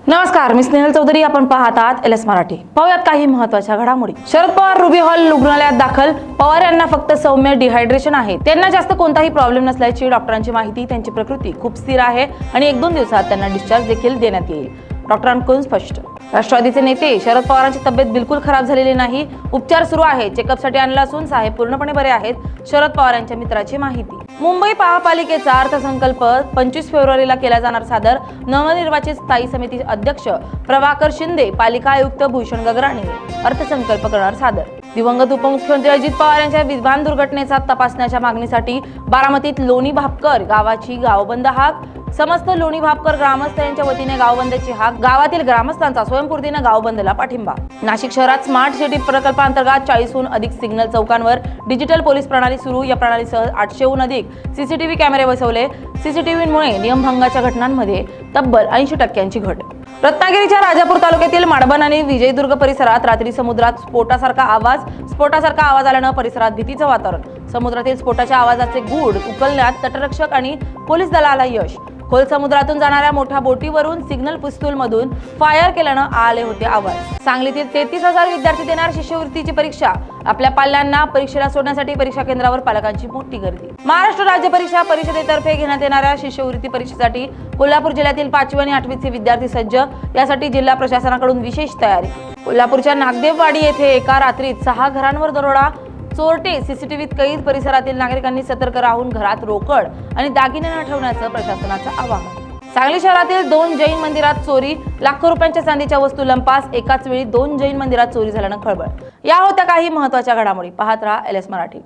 नमस्कार, मी स्नेहल चौधरी. आपण पाहत आहात LS मराठी. पाहूयात काही महत्त्वाच्या घडामोडी. शरद पवार रुबी हॉल रुग्णालयात दाखल. पवार यांना फक्त सौम्य डिहायड्रेशन आहे. त्यांना जास्त कोणताही प्रॉब्लेम नसल्याची डॉक्टरांची माहिती. त्यांची प्रकृती खूप स्थिर आहे आणि 1-2 दिवसात त्यांना डिस्चार्ज देखील देण्यात येईल, डॉक्टरांकडून स्पष्ट. राष्ट्रवादीचे नेते शरद पवारांची तब्येत बिलकुल खराब झालेली नाही. उपचार सुरू आहे. चेकअपसाठी आणला असून साहेब पूर्णपणे बरे आहेत. शरद पवार यांच्या मित्राची माहिती. मुंबई महापालिकेचा अर्थसंकल्प 25 फेब्रुवारीला केला जाणार सादर. नवनिर्वाचित स्थायी समिती अध्यक्ष प्रभाकर शिंदे, पालिका आयुक्त भूषण गगराणी अर्थसंकल्प करणार सादर. दिवंगत उपमुख्यमंत्री अजित पवार यांच्या विमान दुर्घटनेचा तपासण्याच्या मागणीसाठी बारामतीत लोणी भापकर गावाची गावबंद हाक. समस्त लोणी भापकर ग्रामस्थ यांच्या वतीने गावबंदची हाक. गावातील ग्रामस्थांचा स्वयंपूर्तीने गावबंदला पाठिंबा. नाशिक शहरात स्मार्ट सिटी प्रकल्पांतर्गत 40हून अधिक सिग्नल चौकांवर डिजिटल पोलीस प्रणाली सुरू. या प्रणालीसह 800हून अधिक सीसीटीव्ही कॅमेरे बसवले. सीसीटीव्हीमुळे नियमभंगाच्या घटनांमध्ये तब्बल 80% घट. रत्नागिरीच्या राजापूर तालुक्यातील माडबन आणि विजयदुर्ग परिसरात रात्री समुद्रात स्फोटासारखा आवाज आल्यानं परिसरात भीतीचं वातावरण. समुद्रातील स्फोटाच्या आवाजाचे गूढ उकलण्यात तटरक्षक आणि पोलीस दलाला यश. खोल समुद्रातून जाणाऱ्या मोठ्या बोटीवरून सिग्नल पिस्तूलमधून फायर केल्यानं आले होते आवाज. सांगलीतील 33,000 विद्यार्थी देणार शिष्यवृत्तीची परीक्षा. आपल्या पाल्यांना परीक्षेला सोडण्यासाठी परीक्षा केंद्रावर पालकांची मोठी गर्दी. महाराष्ट्र राज्य परीक्षा परिषदेतर्फे घेण्यात येणाऱ्या शिष्यवृत्ती परीक्षेसाठी कोल्हापूर जिल्ह्यातील 5वी आणि 8वीचे विद्यार्थी सज्ज. यासाठी जिल्हा प्रशासनाकडून विशेष तयारी. कोल्हापूरच्या नागदेववाडी येथे एका रात्रीत 6 घरांवर दरोडा. चोरटे सीसीटीव्हीत कैद. परिसरातील नागरिकांनी सतर्क राहून घरात रोकड आणि दागिने न ठेवण्याचं प्रशासनाचं आवाहन. सांगली शहरातील 2 जैन मंदिरात चोरी. लाखो रुपयांच्या चांदीच्या वस्तू लंपास. एकाच वेळी 2 जैन मंदिरात चोरी झाल्यानं खळबळ. या होत्या काही महत्त्वाच्या घडामोडी. पाहत रहा LS मराठी.